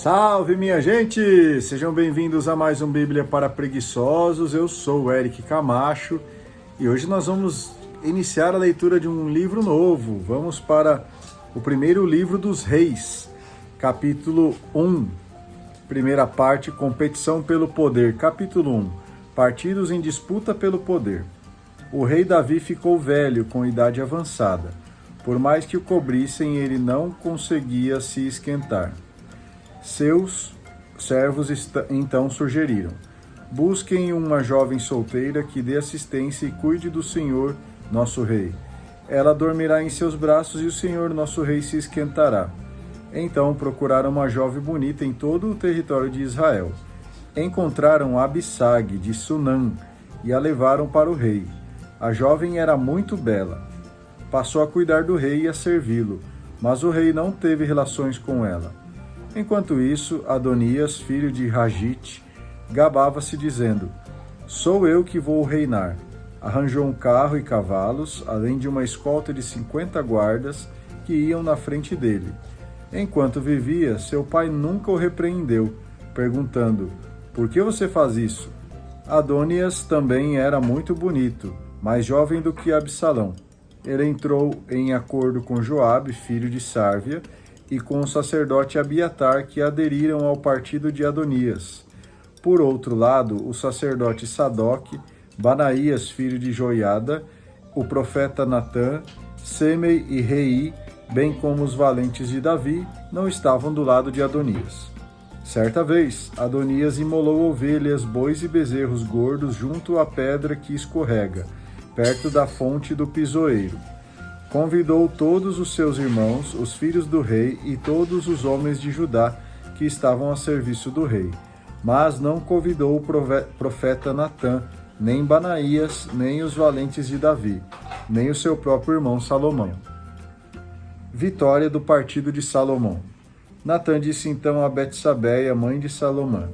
Salve, minha gente! Sejam bem-vindos a mais um Bíblia para Preguiçosos. Eu sou o Eric Camacho e hoje nós vamos iniciar a leitura de um livro novo. Vamos para o primeiro livro dos Reis, capítulo 1, primeira parte, Competição pelo Poder. Capítulo 1, Partidos em disputa pelo poder. O rei Davi ficou velho, com idade avançada. Por mais que o cobrissem, ele não conseguia se esquentar. Seus servos então sugeriram: busquem uma jovem solteira que dê assistência e cuide do Senhor, nosso rei. Ela dormirá em seus braços e o Senhor, nosso rei, se esquentará. Então procuraram uma jovem bonita em todo o território de Israel. Encontraram Abissag, de Sunã, e a levaram para o rei. A jovem era muito bela. Passou a cuidar do rei e a servi-lo, mas o rei não teve relações com ela. Enquanto isso, Adonias, filho de Hagite, gabava-se dizendo: sou eu que vou reinar. Arranjou um carro e cavalos, além de uma escolta de 50 guardas que iam na frente dele. Enquanto vivia, seu pai nunca o repreendeu, perguntando: por que você faz isso? Adonias também era muito bonito, mais jovem do que Absalão. Ele entrou em acordo com Joabe, filho de Sárvia, e com o sacerdote Abiatar, que aderiram ao partido de Adonias. Por outro lado, o sacerdote Sadoc, Banaías, filho de Joiada, o profeta Natã, Semei e Rei, bem como os valentes de Davi, não estavam do lado de Adonias. Certa vez, Adonias imolou ovelhas, bois e bezerros gordos junto à pedra que escorrega, perto da fonte do pisoeiro. Convidou todos os seus irmãos, os filhos do rei e todos os homens de Judá que estavam a serviço do rei, mas não convidou o profeta Natã, nem Banaías, nem os valentes de Davi, nem o seu próprio irmão Salomão. Vitória do partido de Salomão. Natã disse então a Betsabeia, mãe de Salomão: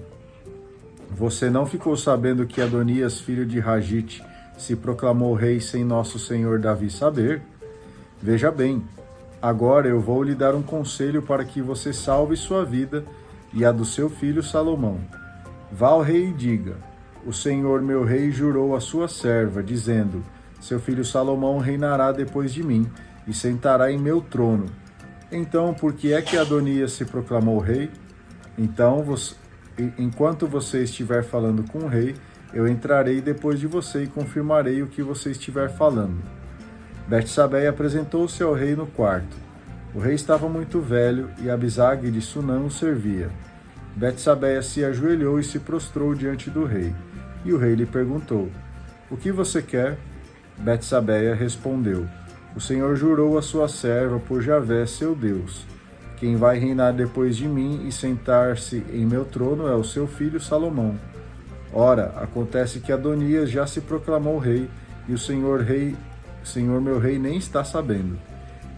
você não ficou sabendo que Adonias, filho de Hagite, se proclamou rei sem nosso senhor Davi saber? Veja bem, agora eu vou lhe dar um conselho para que você salve sua vida e a do seu filho Salomão. Vá ao rei e diga: o Senhor meu rei jurou a sua serva, dizendo: seu filho Salomão reinará depois de mim e sentará em meu trono. Então, por que é que Adonias se proclamou rei? Então, enquanto você estiver falando com o rei, eu entrarei depois de você e confirmarei o que você estiver falando. Betsabeia apresentou-se ao rei no quarto. O rei estava muito velho e Abissag de Sunã o servia. Betsabeia se ajoelhou e se prostrou diante do rei. E o rei lhe perguntou: o que você quer? Betsabeia respondeu: o Senhor jurou a sua serva por Javé, seu Deus. Quem vai reinar depois de mim e sentar-se em meu trono é o seu filho Salomão. Ora, acontece que Adonias já se proclamou rei e o Senhor meu rei nem está sabendo.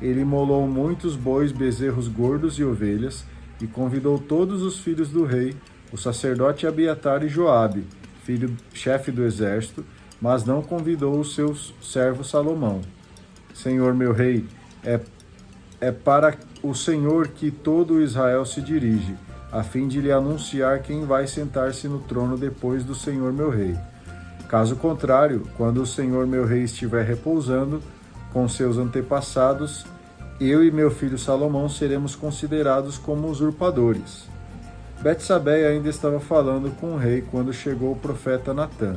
Ele imolou muitos bois, bezerros gordos e ovelhas, e convidou todos os filhos do rei, o sacerdote Abiatar e Joabe, chefe do exército, mas não convidou o seu servo Salomão. Senhor meu rei, é para o Senhor que todo Israel se dirige, a fim de lhe anunciar quem vai sentar-se no trono depois do Senhor meu rei. Caso contrário, quando o Senhor meu rei estiver repousando com seus antepassados, eu e meu filho Salomão seremos considerados como usurpadores. Betsabeia ainda estava falando com o rei quando chegou o profeta Natã,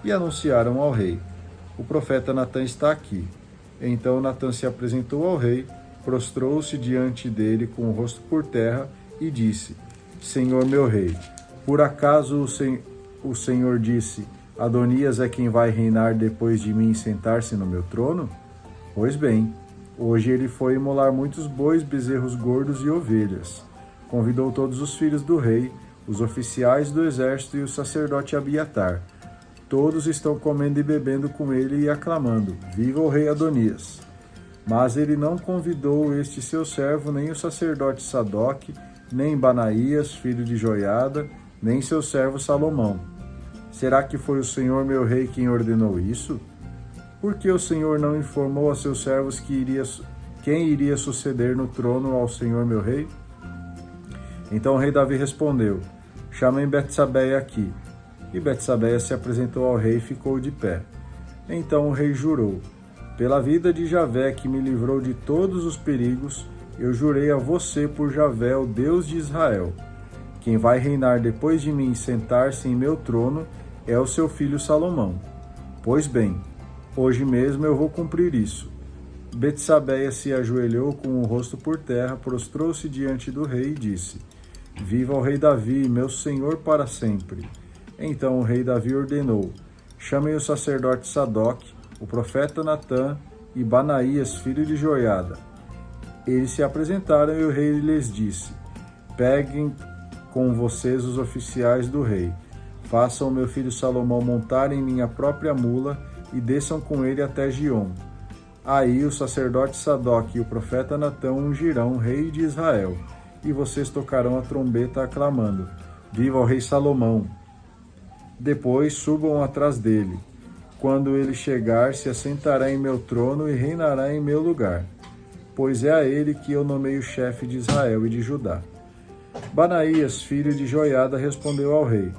e anunciaram ao rei: o profeta Natã está aqui. Então Natã se apresentou ao rei, prostrou-se diante dele com o rosto por terra e disse: Senhor meu rei, por acaso o Senhor disse: Adonias é quem vai reinar depois de mim e sentar-se no meu trono? Pois bem, hoje ele foi imolar muitos bois, bezerros gordos e ovelhas. Convidou todos os filhos do rei, os oficiais do exército e o sacerdote Abiatar. Todos estão comendo e bebendo com ele e aclamando: viva o rei Adonias! Mas ele não convidou este seu servo, nem o sacerdote Sadoc, nem Banaías, filho de Joiada, nem seu servo Salomão. Será que foi o Senhor meu rei quem ordenou isso? Por que o Senhor não informou a seus servos quem iria suceder no trono ao Senhor meu rei? Então o rei Davi respondeu: chamem Betsabeia aqui. E Betsabeia se apresentou ao rei e ficou de pé. Então o rei jurou: pela vida de Javé, que me livrou de todos os perigos, eu jurei a você por Javé, o Deus de Israel. Quem vai reinar depois de mim e sentar-se em meu trono é o seu filho Salomão. Pois bem, hoje mesmo eu vou cumprir isso. Betsabeia se ajoelhou com o rosto por terra, prostrou-se diante do rei e disse: viva o rei Davi, meu senhor para sempre. Então o rei Davi ordenou: chamem o sacerdote Sadoc, o profeta Natã e Banaías, filho de Joiada. Eles se apresentaram e o rei lhes disse: peguem com vocês os oficiais do rei. Façam meu filho Salomão montar em minha própria mula e desçam com ele até Giom. Aí o sacerdote Sadoc e o profeta Natã ungirão o rei de Israel, e vocês tocarão a trombeta aclamando: viva o rei Salomão! Depois subam atrás dele. Quando ele chegar, se assentará em meu trono e reinará em meu lugar, pois é a ele que eu nomeio chefe de Israel e de Judá. Banaías, filho de Joiada, respondeu ao rei: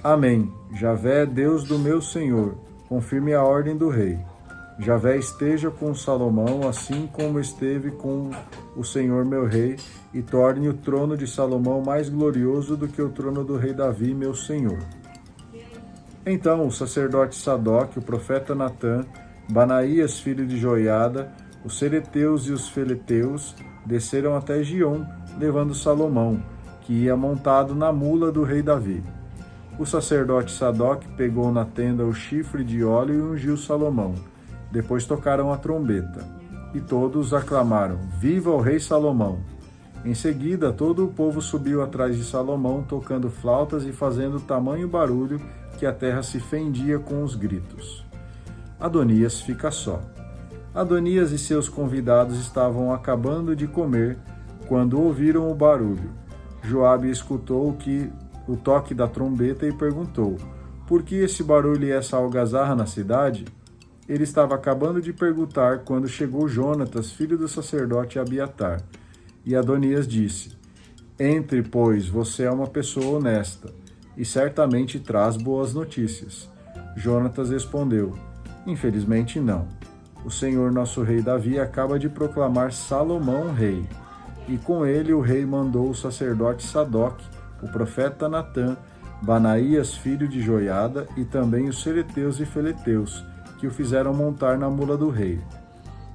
amém, Javé é Deus do meu senhor, confirme a ordem do rei. Javé esteja com Salomão, assim como esteve com o senhor meu rei, e torne o trono de Salomão mais glorioso do que o trono do rei Davi, meu senhor. Então o sacerdote Sadoc, o profeta Natã, Banaías, filho de Joiada, os sereteus e os feleteus desceram até Giom, levando Salomão, que ia montado na mula do rei Davi. O sacerdote Sadoc pegou na tenda o chifre de óleo e ungiu Salomão. Depois tocaram a trombeta, e todos aclamaram: viva o rei Salomão! Em seguida, todo o povo subiu atrás de Salomão, tocando flautas e fazendo tamanho barulho que a terra se fendia com os gritos. Adonias fica só. Adonias e seus convidados estavam acabando de comer quando ouviram o barulho. Joabe escutou o toque da trombeta e perguntou: por que esse barulho e essa algazarra na cidade? Ele estava acabando de perguntar quando chegou Jonatas, filho do sacerdote Abiatar. E Adonias disse: entre, pois, você é uma pessoa honesta, e certamente traz boas notícias. Jonatas respondeu: infelizmente não. O Senhor nosso rei Davi acaba de proclamar Salomão rei, e com ele o rei mandou o sacerdote Sadoc, o profeta Natã, Banaías, filho de Joiada, e também os sereteus e feleteus, que o fizeram montar na mula do rei.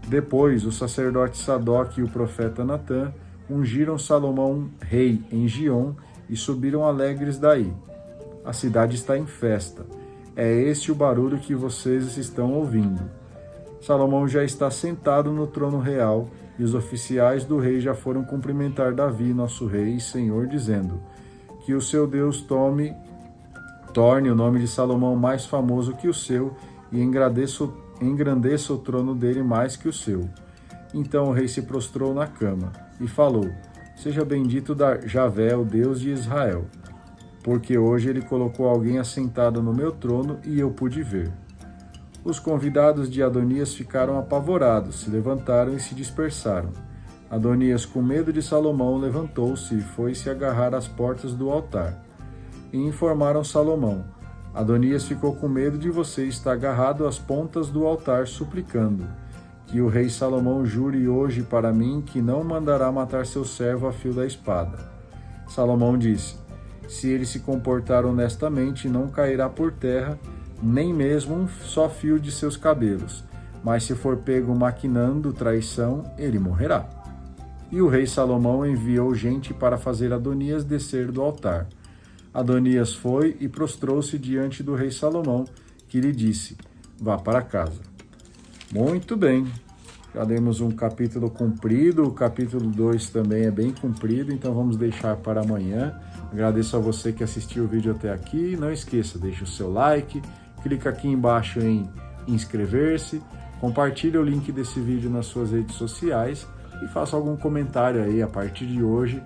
Depois, o sacerdote Sadoc e o profeta Natã ungiram Salomão rei em Giom e subiram alegres daí. A cidade está em festa. É este o barulho que vocês estão ouvindo. Salomão já está sentado no trono real, e os oficiais do rei já foram cumprimentar Davi, nosso rei e senhor, dizendo: que o seu Deus torne o nome de Salomão mais famoso que o seu, e engrandeça o trono dele mais que o seu. Então o rei se prostrou na cama e falou: seja bendito Javé, o Deus de Israel, porque hoje ele colocou alguém assentado no meu trono e eu pude ver. Os convidados de Adonias ficaram apavorados, se levantaram e se dispersaram. Adonias, com medo de Salomão, levantou-se e foi se agarrar às portas do altar. E informaram Salomão: Adonias ficou com medo de você estar agarrado às pontas do altar, suplicando: que o rei Salomão jure hoje para mim que não mandará matar seu servo a fio da espada. Salomão disse: se ele se comportar honestamente, não cairá por terra, nem mesmo um só fio de seus cabelos. Mas se for pego maquinando traição, ele morrerá. E o rei Salomão enviou gente para fazer Adonias descer do altar. Adonias foi e prostrou-se diante do rei Salomão, que lhe disse: vá para casa. Muito bem, já demos um capítulo comprido, o capítulo 2 também é bem comprido, então vamos deixar para amanhã. Agradeço a você que assistiu o vídeo até aqui. Não esqueça, deixe o seu like, clica aqui embaixo em inscrever-se, compartilhe o link desse vídeo nas suas redes sociais e faça algum comentário aí. A partir de hoje,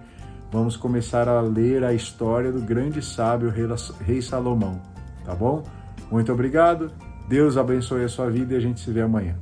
vamos começar a ler a história do grande sábio rei Salomão, tá bom? Muito obrigado, Deus abençoe a sua vida e a gente se vê amanhã.